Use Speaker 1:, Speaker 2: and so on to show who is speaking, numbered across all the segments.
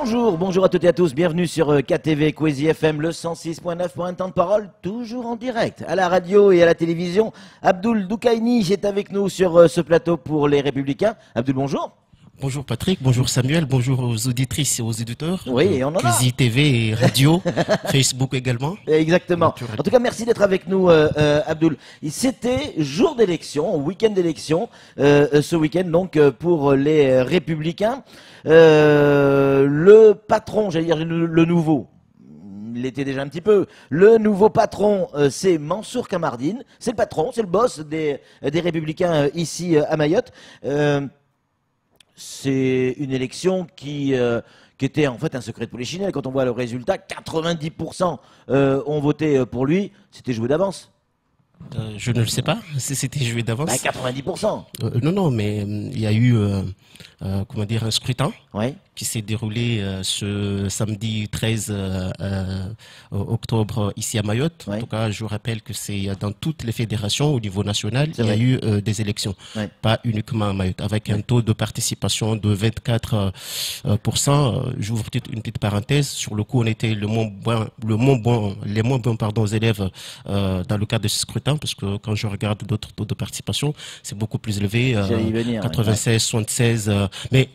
Speaker 1: Bonjour, bonjour à toutes et à tous, bienvenue sur KTV Kwezi FM, le 106.9 pour un temps de parole, toujours en direct, à la radio et à la télévision. Abdoul Doukaini est avec nous sur ce plateau pour les Républicains. Abdoul, bonjour.
Speaker 2: Bonjour Patrick, bonjour Samuel, bonjour aux auditrices et aux auditeurs.
Speaker 1: Oui, et on en a.
Speaker 2: Kwezi TV et radio, Facebook également.
Speaker 1: Exactement. En tout cas, merci d'être avec nous, Abdoul. C'était jour d'élection, week-end d'élection, ce week-end donc pour les Républicains. Le patron, j'allais dire le nouveau, il l'était déjà un petit peu, le nouveau patron, c'est Mansour Kamardine. C'est le patron, c'est le boss des Républicains ici à Mayotte. C'est une élection qui était en fait un secret de polichinelle. Quand on voit le résultat, 90% ont voté pour lui. C'était joué d'avance.
Speaker 2: Je ne le sais pas si c'était joué d'avance.
Speaker 1: 90%.
Speaker 2: Non, mais il y a eu comment dire, un scrutin qui s'est déroulé ce samedi 13 octobre ici à Mayotte. En tout cas, je vous rappelle que c'est dans toutes les fédérations au niveau national, il y a eu des élections, pas uniquement à Mayotte, avec un taux de participation de 24%. J'ouvre une petite parenthèse. Sur le coup, on était les moins bons élèves dans le cadre de ce scrutin, parce que quand je regarde d'autres taux de participation, c'est beaucoup plus élevé, 96, 76, mais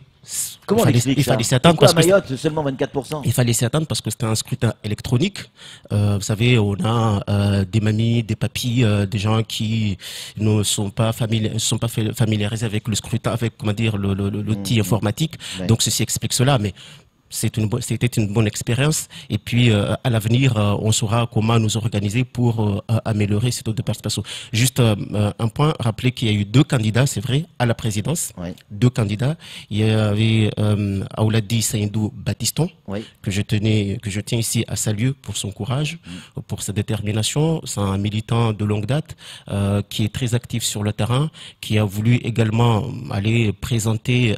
Speaker 1: comment
Speaker 2: il fallait s'y attendre.
Speaker 1: Pourquoi à Mayotte, seulement 24%?
Speaker 2: Il fallait s'y attendre parce que c'était un scrutin électronique. Vous savez, on a des mamies, des papis, des gens qui ne sont pas familiarisés avec le scrutin, avec comment dire l'outil informatique. Donc ceci explique cela, mais c'était une bonne expérience, et puis à l'avenir on saura comment nous organiser pour améliorer ce taux de participation. Juste un point, rappeler qu'il y a eu 2 candidats, c'est vrai, à la présidence. 2 candidats. Il y avait Aouladi Saïdou Batiston, que je tiens ici à saluer pour son courage, pour sa détermination. C'est un militant de longue date qui est très actif sur le terrain, qui a voulu également aller présenter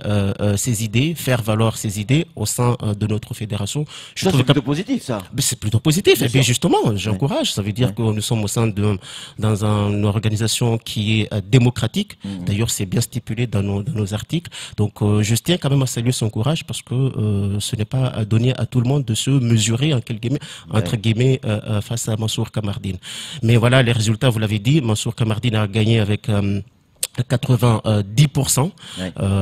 Speaker 2: ses idées, faire valoir ses idées au sein de notre fédération.
Speaker 1: C'est plutôt positif, ça.
Speaker 2: C'est plutôt positif. Et bien justement, j'encourage. Ça veut dire que nous sommes au sein dans une organisation qui est démocratique. D'ailleurs, c'est bien stipulé dans nos articles. Donc, je tiens quand même à saluer son courage, parce que ce n'est pas donné à tout le monde de se mesurer entre guillemets face à Mansour Kamardine. Mais voilà, les résultats, vous l'avez dit, Mansour Kamardine a gagné avec 90%.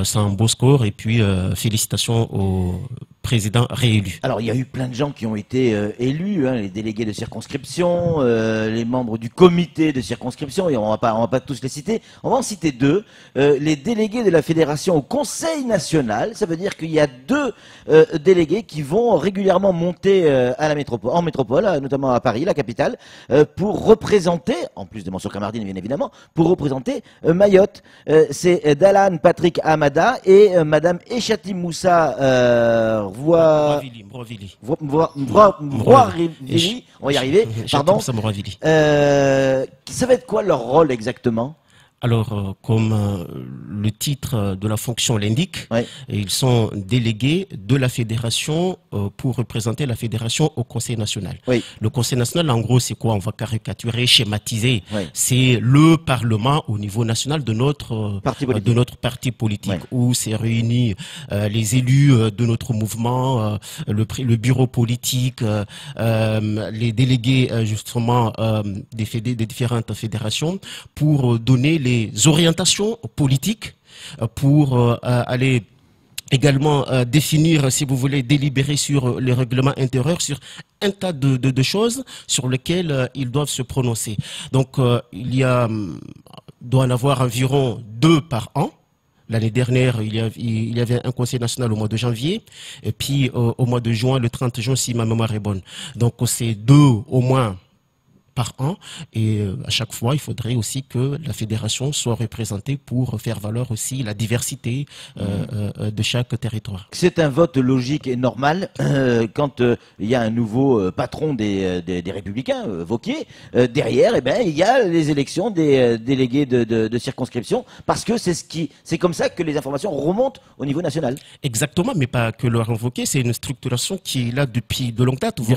Speaker 2: C'est un beau score, et puis félicitations au président réélu.
Speaker 1: Alors, il y a eu plein de gens qui ont été élus, les délégués de circonscription, les membres du comité de circonscription, et on va pas tous les citer. On va en citer 2. Les délégués de la fédération au Conseil national, ça veut dire qu'il y a 2 délégués qui vont régulièrement monter à la métropole, notamment à Paris, la capitale, pour représenter, en plus de Mansour Kamardine bien évidemment, pour représenter Mayotte. C'est Dalan Patrick Hamada et Madame Echati Moussa Mrouavili, on va y arriver, pardon. Ça va être quoi leur rôle exactement?
Speaker 2: Alors, comme le titre de la fonction l'indique, ils sont délégués de la fédération pour représenter la fédération au Conseil national. Le Conseil national, en gros, c'est quoi? On va caricaturer, schématiser. C'est le Parlement au niveau national de notre parti politique, où s'est réunis les élus de notre mouvement, le bureau politique, les délégués justement des différentes fédérations, pour donner les orientations politiques, pour aller également définir, si vous voulez, délibérer sur les règlements intérieurs, sur un tas de choses sur lesquelles ils doivent se prononcer. Donc il doit en avoir environ 2 par an. L'année dernière, il y avait un conseil national au mois de janvier, et puis au mois de juin, le 30 juin, si ma mémoire est bonne. Donc c'est 2 au moins par an, et à chaque fois il faudrait aussi que la fédération soit représentée pour faire valoir aussi la diversité de chaque territoire.
Speaker 1: C'est un vote logique et normal quand il y a un nouveau patron des Républicains, Wauquiez, derrière, il y a les élections des délégués de circonscription, parce que c'est comme ça que les informations remontent au niveau national.
Speaker 2: Exactement, mais pas que Laurent Wauquiez, c'est une structuration qui est là depuis de longue date. Vous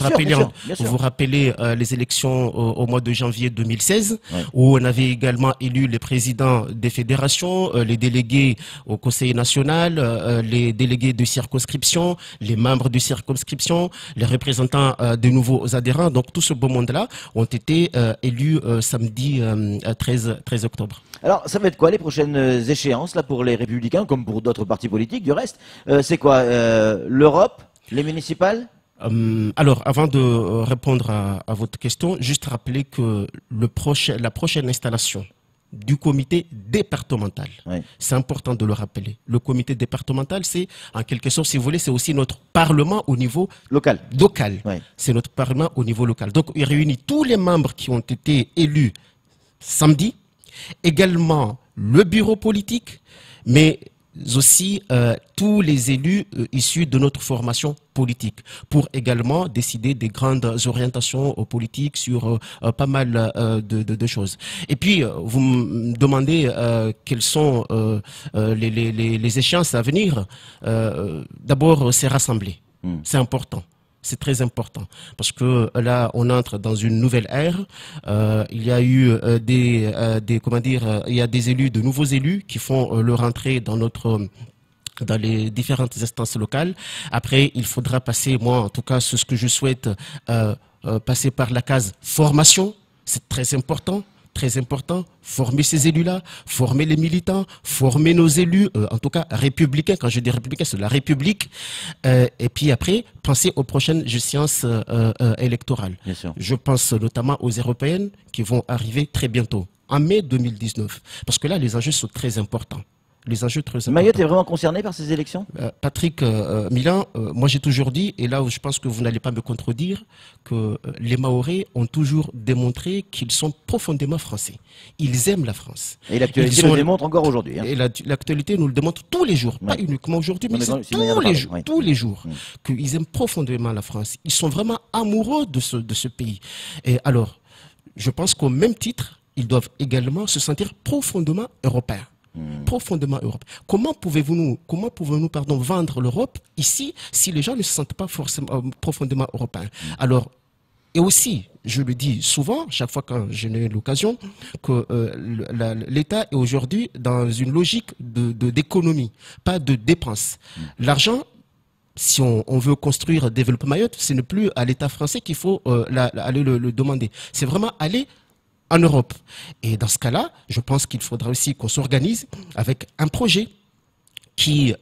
Speaker 2: vous rappelez les élections au mois de janvier 2016, où on avait également élu les présidents des fédérations, les délégués au Conseil national, les délégués de circonscription, les membres de circonscription, les représentants de nouveaux adhérents. Donc tout ce beau monde-là ont été élus samedi 13 octobre.
Speaker 1: Alors, ça va être quoi les prochaines échéances là pour les Républicains, comme pour d'autres partis politiques du reste? C'est quoi l'Europe, les municipales?
Speaker 2: Alors, avant de répondre à votre question, juste rappeler que la prochaine installation du comité départemental, c'est important de le rappeler. Le comité départemental, c'est en quelque sorte, si vous voulez, c'est aussi notre parlement au niveau local. C'est notre parlement au niveau local. Donc, il réunit tous les membres qui ont été élus samedi, également le bureau politique, mais aussi tous les élus issus de notre formation politique, pour également décider des grandes orientations politiques sur pas mal de choses. Et puis, vous me demandez quelles sont les échéances à venir. D'abord, c'est rassembler. C'est important. C'est très important parce que là, on entre dans une nouvelle ère. Il y a eu il y a des élus, de nouveaux élus qui font leur entrée dans les différentes instances locales. Après, il faudra passer, moi, en tout cas, c'est ce que je souhaite, passer par la case formation. C'est très important. Très important, former ces élus-là, former les militants, former nos élus, en tout cas républicains. Quand je dis républicains, c'est la République. Et puis après, penser aux prochaines échéances électorales. Je pense notamment aux européennes qui vont arriver très bientôt, en mai 2019. Parce que là, les enjeux sont très importants. Les enjeux très importants.
Speaker 1: Mayotte est vraiment concerné par ces élections?
Speaker 2: Patrick Milan, moi j'ai toujours dit, et là où je pense que vous n'allez pas me contredire, que les Mahorais ont toujours démontré qu'ils sont profondément français. Ils aiment la France.
Speaker 1: Et l'actualité le démontre encore aujourd'hui.
Speaker 2: Et l'actualité nous le démontre tous les jours, pas uniquement aujourd'hui, mais tous les jours, qu'ils aiment profondément la France. Ils sont vraiment amoureux de ce pays. Et alors, je pense qu'au même titre, ils doivent également se sentir profondément européens. Profondément européen. Comment pouvons-nous vendre l'Europe ici si les gens ne se sentent pas forcément profondément européens? Alors, et aussi, je le dis souvent, chaque fois que j'en ai l'occasion, que l'État est aujourd'hui dans une logique d'économie, pas de dépenses. L'argent, si on veut construire, développer Mayotte, ce n'est plus à l'État français qu'il faut aller le demander. C'est vraiment aller en Europe. Et dans ce cas-là, je pense qu'il faudra aussi qu'on s'organise avec un projet qui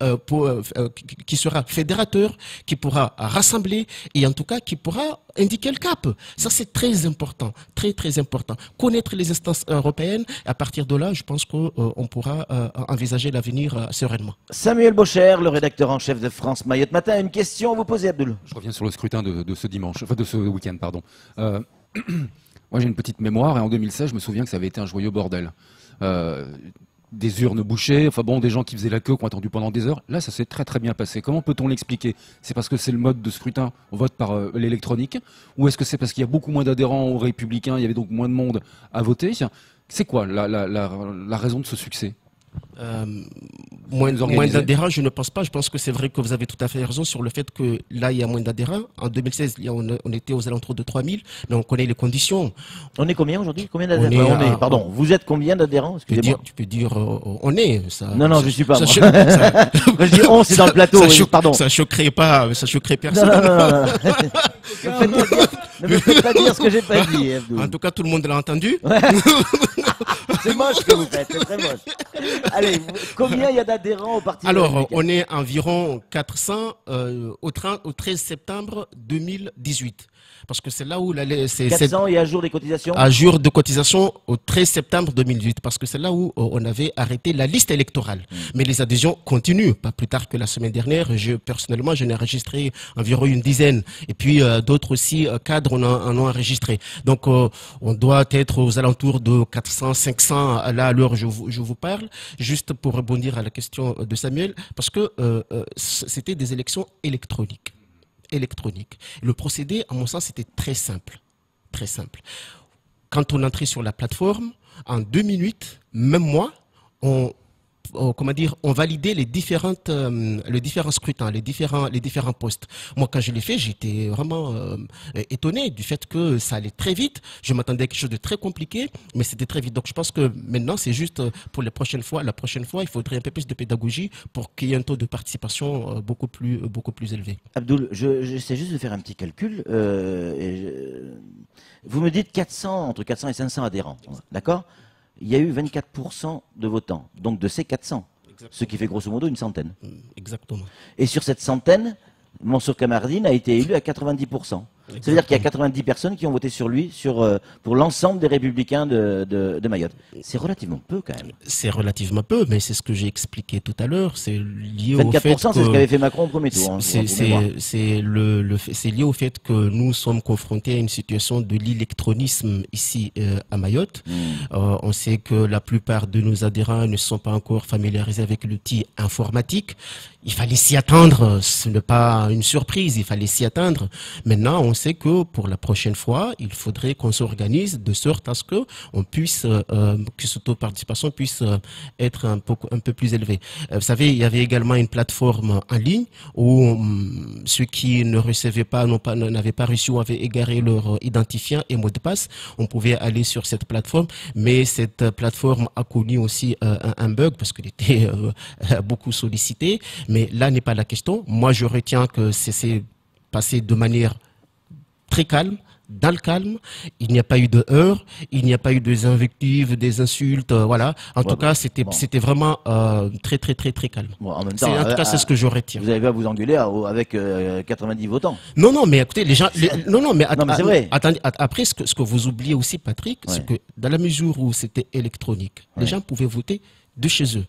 Speaker 2: sera fédérateur, qui pourra rassembler et en tout cas qui pourra indiquer le cap. Ça, c'est très important, très très important. Connaître les instances européennes, et à partir de là, je pense qu'on pourra envisager l'avenir sereinement.
Speaker 1: Samuel Bocher, le rédacteur en chef de France Mayotte Matin, une question à vous poser, Abdoul.
Speaker 3: Je reviens sur le scrutin de ce dimanche, enfin de ce week-end, pardon. Moi, j'ai une petite mémoire et en 2016, je me souviens que ça avait été un joyeux bordel. Des urnes bouchées, enfin bon, des gens qui faisaient la queue, qui ont attendu pendant des heures. Là, ça s'est très très bien passé. Comment peut-on l'expliquer? C'est parce que c'est le mode de scrutin, on vote par l'électronique? Ou est-ce que c'est parce qu'il y a beaucoup moins d'adhérents aux Républicains, il y avait donc moins de monde à voter? C'est quoi la raison de ce succès?
Speaker 2: Moins d'adhérents, je ne pense pas. Je pense que c'est vrai que vous avez tout à fait raison sur le fait que là, il y a moins d'adhérents. En 2016, on était aux alentours de 3000, mais on connaît les conditions.
Speaker 1: On est combien aujourd'hui? Combien d'adhérents? Pardon, vous êtes combien d'adhérents? Excusez-moi.
Speaker 2: Tu peux dire on est. Ça,
Speaker 1: non, je ne suis pas. Je dis on, c'est dans le plateau. Pardon.
Speaker 2: Ça choquerait pas, ça choquerait personne.
Speaker 1: Non. Ne me faites pas dire ce que j'ai pas dit.
Speaker 2: En tout cas, tout le monde l'a entendu.
Speaker 1: C'est moche ce que vous faites, c'est très moche. Allez, combien il y a d'adhérents au parti?
Speaker 2: Alors, on est environ 400 au 13 septembre 2018. Parce que c'est là où
Speaker 1: 400 et à jour des cotisations?
Speaker 2: À jour de cotisation au 13 septembre 2018. Parce que c'est là où on avait arrêté la liste électorale. Mais les adhésions continuent. Pas plus tard que la semaine dernière, personnellement, j'en ai enregistré environ une dizaine. Et puis d'autres aussi cadres en ont enregistré. Donc on doit être aux alentours de 400, 500 là à l'heure où je vous parle. Juste pour rebondir à la question de Samuel, parce que c'était des élections électroniques. Le procédé, à mon sens, était très simple. Très simple. Quand on entrait sur la plateforme, en 2 minutes, même moi, on comment dire, ont validé les différents scrutins, les différents postes. Moi, quand je l'ai fait, j'étais vraiment étonné du fait que ça allait très vite. Je m'attendais à quelque chose de très compliqué, mais c'était très vite. Donc, je pense que maintenant, c'est juste pour les prochaines fois. La prochaine fois, il faudrait un peu plus de pédagogie pour qu'il y ait un taux de participation beaucoup plus élevé.
Speaker 1: Abdoul, j'essaie juste de faire un petit calcul. Vous me dites entre 400 et 500 adhérents, d'accord? Il y a eu 24% de votants, donc de ces 400, exactement. Ce qui fait grosso modo une centaine.
Speaker 2: Exactement.
Speaker 1: Et sur cette centaine, Mansour Kamardine a été élu à 90%. Ça veut dire qu'il y a 90 personnes qui ont voté sur lui pour l'ensemble des Républicains de Mayotte. C'est relativement peu quand même.
Speaker 2: C'est relativement peu, mais c'est ce que j'ai expliqué tout à l'heure. C'est lié
Speaker 1: 24%,
Speaker 2: au fait que
Speaker 1: c'est ce qu'avait fait Macron au premier tour.
Speaker 2: C'est lié au fait que nous sommes confrontés à une situation de l'électronisme ici à Mayotte. On sait que la plupart de nos adhérents ne sont pas encore familiarisés avec l'outil informatique. Il fallait s'y attendre, ce n'est pas une surprise, il fallait s'y attendre. Maintenant, on sait que pour la prochaine fois, il faudrait qu'on s'organise de sorte à ce que on puisse, que ce taux de participation puisse être un peu plus élevé. Vous savez, il y avait également une plateforme en ligne où ceux qui ne recevaient pas, n'avaient pas reçu ou avaient égaré leur identifiant et mot de passe, on pouvait aller sur cette plateforme, mais cette plateforme a connu aussi un bug parce qu'elle était beaucoup sollicitée. Mais là n'est pas la question. Moi, je retiens que c'est passé de manière très calme, dans le calme. Il n'y a pas eu de heurts, il n'y a pas eu des invectives, des insultes, voilà. En tout cas, c'était vraiment très calme.
Speaker 1: Bon, en même temps,
Speaker 2: en tout cas, c'est ce que je retiens.
Speaker 1: Vous n'avez pas à vous engueuler avec 90 votants.
Speaker 2: Non, mais écoutez, les gens, non, mais
Speaker 1: c'est vrai.
Speaker 2: Attendez, après, ce que vous oubliez aussi, Patrick, c'est que dans la mesure où c'était électronique, les gens pouvaient voter de chez eux.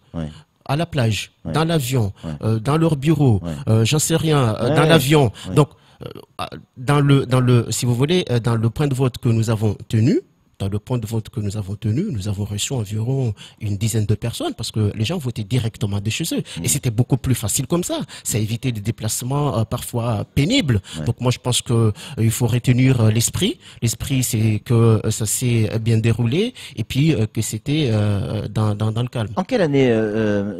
Speaker 2: À la plage, dans l'avion, dans leur bureau, j'en sais rien, dans l'avion. Donc, si vous voulez, dans le point de vote que nous avons tenu, nous avons reçu environ une dizaine de personnes parce que les gens votaient directement de chez eux. Et c'était beaucoup plus facile comme ça. Ça évitait des déplacements parfois pénibles. Donc moi, je pense qu'il faut retenir l'esprit. L'esprit, c'est que ça s'est bien déroulé et puis que c'était dans le calme.
Speaker 1: En quelle année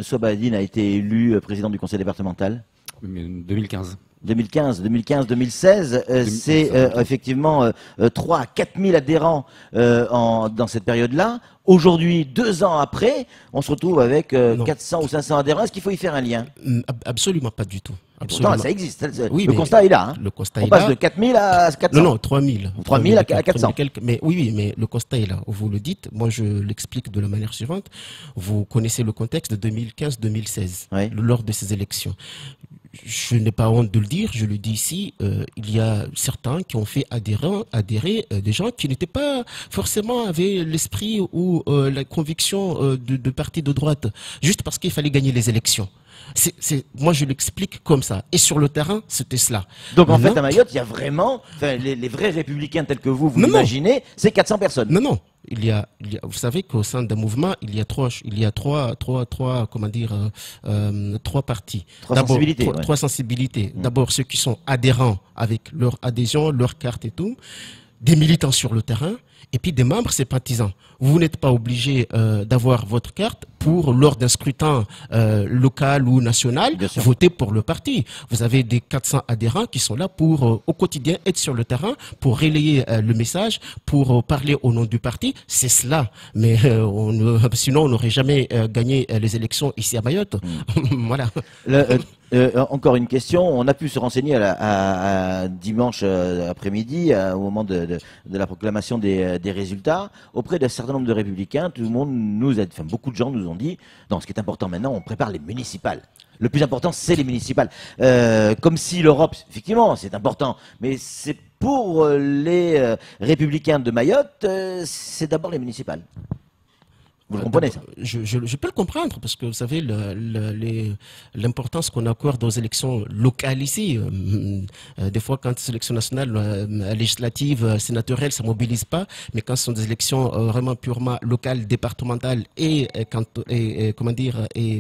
Speaker 1: Sobadine a été élu président du conseil départemental?
Speaker 3: 2015.
Speaker 1: 2015-2016, c'est effectivement 3 à 4 000 adhérents dans cette période-là. Aujourd'hui, 2 ans après, on se retrouve avec 400 ou 500 adhérents. Est-ce qu'il faut y faire un lien?
Speaker 2: Absolument pas du tout.
Speaker 1: Pourtant, ça existe.
Speaker 2: Oui,
Speaker 1: le constat est là. Hein.
Speaker 2: Le constat
Speaker 1: on passe de 4 000 à 400.
Speaker 2: Non, 3 000.
Speaker 1: 3 000 à 400.
Speaker 2: Mais oui, mais le constat est là. Vous le dites. Moi, je l'explique de la manière suivante. Vous connaissez le contexte de 2015-2016, lors de ces élections. Je n'ai pas honte de le dire, je le dis ici, il y a certains qui ont fait adhérer des gens qui n'étaient pas forcément avaient l'esprit ou la conviction de partis de droite, juste parce qu'il fallait gagner les élections. Moi, je l'explique comme ça. Et sur le terrain, c'était cela.
Speaker 1: Donc, en fait, à Mayotte, il y a vraiment, les vrais républicains tels que vous l'imaginez, c'est 400 personnes.
Speaker 2: Non. Vous savez qu'au sein d'un mouvement, il y a trois parties. Trois sensibilités. D'abord, ceux qui sont adhérents avec leur adhésion, leur carte et tout. Des militants sur le terrain et puis des membres sympathisants. Vous n'êtes pas obligé d'avoir votre carte pour, lors d'un scrutin local ou national, voter pour le parti. Vous avez des 400 adhérents qui sont là pour, au quotidien, être sur le terrain, pour relayer le message, pour parler au nom du parti. C'est cela. Mais sinon, on n'aurait jamais gagné les élections ici à Mayotte. Voilà.
Speaker 1: Encore une question. On a pu se renseigner à dimanche après-midi, au moment de la proclamation des résultats, auprès d'un certain nombre de républicains. Tout le monde beaucoup de gens nous ont dit, non, ce qui est important maintenant, on prépare les municipales. Le plus important, c'est les municipales. Comme si l'Europe, effectivement, c'est important, mais c'est pour les républicains de Mayotte, c'est d'abord les municipales. Vous le comprenez, ça?
Speaker 2: Je peux le comprendre, parce que vous savez, l'importance qu'on accorde aux élections locales ici, des fois, quand c'est élections nationales, législatives, sénatoriales, ça ne mobilise pas, mais quand ce sont des élections vraiment purement locales, départementales et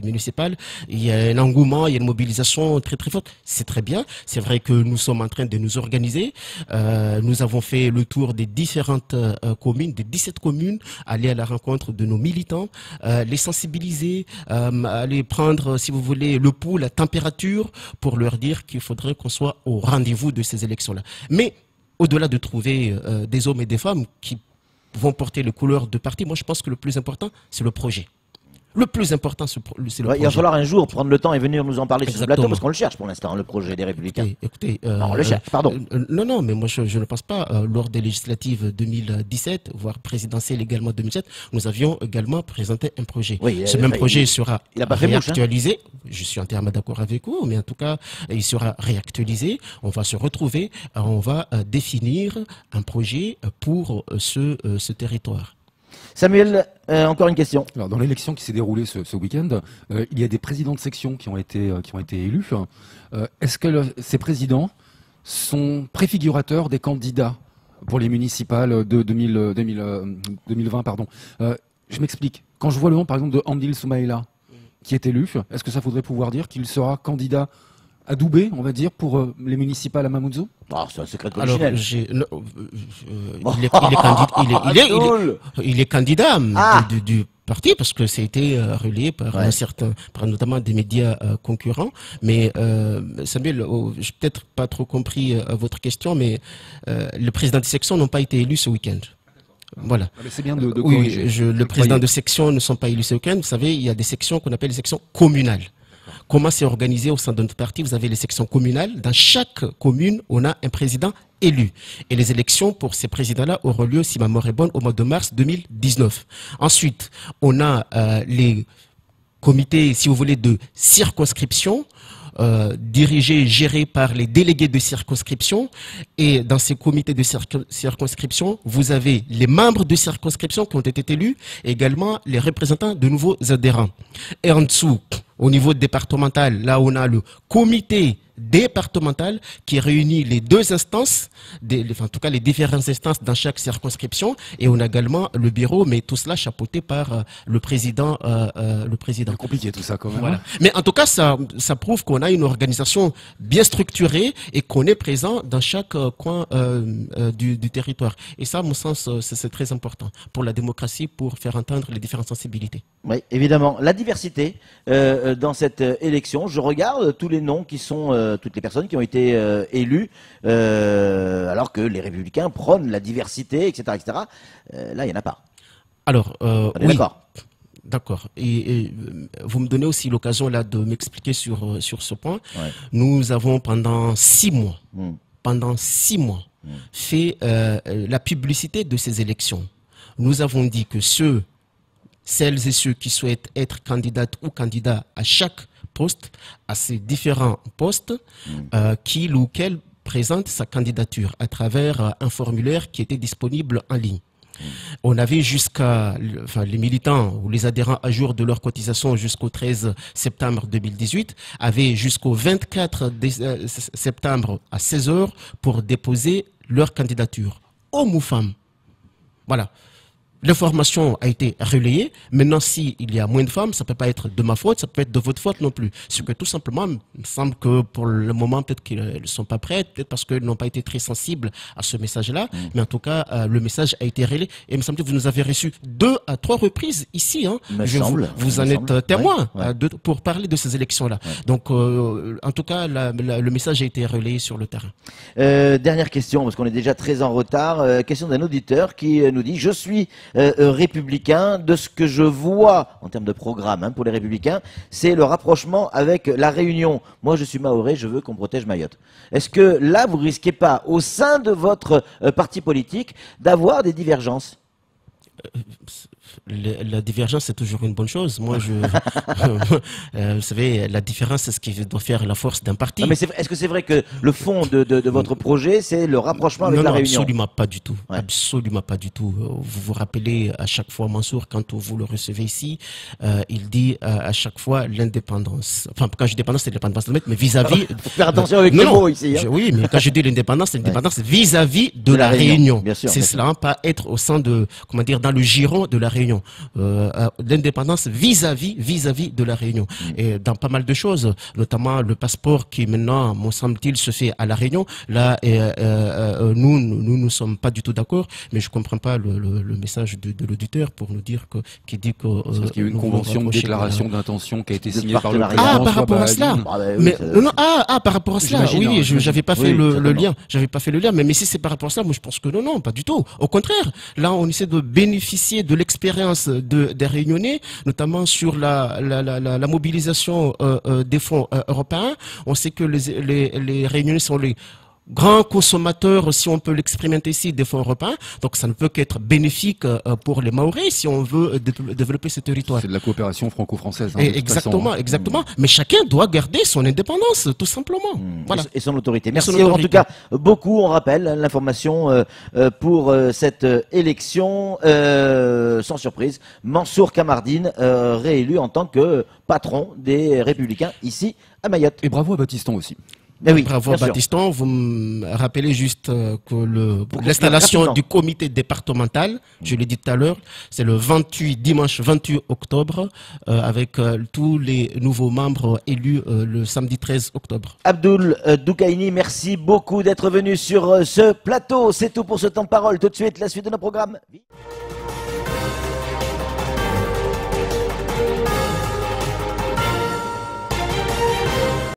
Speaker 2: municipales, il y a un engouement, il y a une mobilisation très très forte. C'est très bien. C'est vrai que nous sommes en train de nous organiser. Nous avons fait le tour des différentes communes, des 17 communes, aller à la rencontre de nos militants militants, les sensibiliser, aller prendre, si vous voulez, le pouls, la température, pour leur dire qu'il faudrait qu'on soit au rendez-vous de ces élections-là. Mais au-delà de trouver des hommes et des femmes qui vont porter les couleurs de parti, moi je pense que le plus important, c'est le projet. Le plus important, c'est le projet.
Speaker 1: Il va falloir un jour prendre le temps et venir nous en parler sur ce plateau, parce qu'on le cherche pour l'instant, le projet des Républicains.
Speaker 2: Écoutez,
Speaker 1: on le cherche, pardon.
Speaker 2: Non, mais moi je ne pense pas. Lors des législatives 2017, voire présidentielles également 2007, nous avions également présenté un projet. Oui, ce même projet sera réactualisé. Je suis entièrement d'accord avec vous, mais en tout cas, il sera réactualisé. On va se retrouver, on va définir un projet pour ce territoire.
Speaker 1: Samuel, encore une question.
Speaker 3: Alors, dans l'élection qui s'est déroulée ce week-end, il y a des présidents de section qui ont été élus. Est-ce que ces présidents sont préfigurateurs des candidats pour les municipales de 2020 pardon. Je m'explique. Quand je vois le nom, par exemple, de Hamdil Soumaïla, qui est élu, est-ce que ça faudrait pouvoir dire qu'il sera candidat adoubé, on va dire, pour les municipales à Mamoudzou?
Speaker 1: C'est un secret polichinelle.
Speaker 2: Il est candidat du parti, parce que ça a été relayé par notamment des médias concurrents. Mais Samuel, je n'ai peut-être pas trop compris votre question, mais les présidents de section n'ont pas été élus ce week-end. Voilà.
Speaker 3: C'est bien de corriger.
Speaker 2: Oui, le président de section ne sont pas élus ce week-end. Vous savez, il y a des sections qu'on appelle les sections communales. Comment c'est organisé au sein de notre parti? Vous avez les sections communales. Dans chaque commune, on a un président élu. Et les élections pour ces présidents-là auront lieu, si ma mémoire est bonne, au mois de mars 2019. Ensuite, on a les comités, si vous voulez, de circonscription, dirigés, gérés par les délégués de circonscription. Et dans ces comités de circonscription, vous avez les membres de circonscription qui ont été élus, et également les représentants de nouveaux adhérents. Et en dessous, au niveau départemental, là on a le comité départemental qui réunit les deux instances, en tout cas les différentes instances dans chaque circonscription, et on a également le bureau, mais tout cela chapeauté par le président. C'est
Speaker 3: compliqué tout ça quand même.
Speaker 2: Voilà. Mais en tout cas, ça prouve qu'on a une organisation bien structurée et qu'on est présent dans chaque coin du territoire. Et ça, à mon sens, c'est très important pour la démocratie, pour faire entendre les différentes sensibilités.
Speaker 1: Oui, évidemment. La diversité dans cette élection, je regarde tous les noms qui sont... toutes les personnes qui ont été élues, alors que les Républicains prônent la diversité, etc. etc. Là, il n'y en a pas.
Speaker 2: Alors,
Speaker 1: oui.
Speaker 2: D'accord. Et vous me donnez aussi l'occasion là de m'expliquer sur ce point. Ouais. Nous avons pendant 6 mois, fait la publicité de ces élections. Nous avons dit que celles et ceux qui souhaitent être candidates ou candidats à chaque poste, à ces différents postes, qu'il ou qu'elle présente sa candidature à travers un formulaire qui était disponible en ligne. On avait les militants ou les adhérents à jour de leur cotisation jusqu'au 13 septembre 2018 avaient jusqu'au 24 septembre à 16 h pour déposer leur candidature. Hommes ou femmes. Voilà. L'information a été relayée. Maintenant, s'il y a moins de femmes, ça ne peut pas être de ma faute, ça peut être de votre faute non plus. C'est que tout simplement, il me semble que pour le moment, peut-être qu'elles ne sont pas prêtes, peut-être parce qu'elles n'ont pas été très sensibles à ce message-là. Mais en tout cas, le message a été relayé. Et il me semble que vous nous avez reçus 2 à 3 reprises ici. Hein. Vous en êtes témoin pour parler de ces élections-là. Ouais. Donc, en tout cas, le message a été relayé sur le terrain.
Speaker 1: Dernière question, parce qu'on est déjà très en retard. Question d'un auditeur qui nous dit « Je suis républicain, de ce que je vois en termes de programme pour les républicains, c'est le rapprochement avec la Réunion. Moi, je suis mahorais, je veux qu'on protège Mayotte. » Est-ce que là, vous risquez pas, au sein de votre parti politique, d'avoir des divergences?
Speaker 2: La divergence, c'est toujours une bonne chose. Moi, vous savez, la différence, c'est ce qui doit faire la force d'un parti.
Speaker 1: Mais est-ce que c'est vrai que le fond de votre projet, c'est le rapprochement avec la Réunion?
Speaker 2: Absolument pas du tout. Ouais. Absolument pas du tout. Vous vous rappelez à chaque fois, Mansour, quand vous le recevez ici, il dit à chaque fois l'indépendance. Enfin, quand je dis indépendance, c'est l'indépendance de mais vis-à-vis...
Speaker 1: Faut faire attention avec les mots ici.
Speaker 2: Oui, mais quand je dis l'indépendance, c'est l'indépendance vis-à-vis de la Réunion. C'est cela, pas être au sein de, comment dire, dans le giron de la Réunion. Réunion, l'indépendance vis-à-vis de la Réunion. Et dans pas mal de choses, notamment le passeport qui maintenant, me semble-t-il, se fait à la Réunion. Là, nous sommes pas du tout d'accord, mais je comprends pas le message de l'auditeur pour nous dire qui dit que
Speaker 3: parce qu'il y a eu une convention de déclaration d'intention qui a été signée par le président.
Speaker 2: Ah, par rapport à cela. Par rapport à cela. Oui, j'avais pas fait le lien. J'avais pas fait le lien, mais si c'est par rapport à ça, moi je pense que non, pas du tout. Au contraire, là on essaie de bénéficier de l'expérience des Réunionnais, notamment sur la mobilisation des fonds européens. On sait que les Réunionnais sont les grands consommateurs, si on peut l'exprimer ici, des fonds européens. Donc ça ne peut qu'être bénéfique pour les Mahorais si on veut développer ce territoire.
Speaker 3: C'est de la coopération franco-française. Hein,
Speaker 2: exactement. Mais chacun doit garder son indépendance, tout simplement.
Speaker 1: Voilà. Et son autorité. Merci en tout cas beaucoup. On rappelle l'information pour cette élection. Sans surprise, Mansour Kamardine réélu en tant que patron des Républicains ici à Mayotte.
Speaker 3: Et bravo à Baptiston aussi.
Speaker 2: Mais oui, bravo Baptiston. Vous me rappelez juste que l'installation du comité départemental, je l'ai dit tout à l'heure, c'est le dimanche 28 octobre, avec tous les nouveaux membres élus le samedi 13 octobre.
Speaker 1: Abdoul Doukaini, merci beaucoup d'être venu sur ce plateau. C'est tout pour ce temps de parole. Tout de suite, la suite de nos programmes.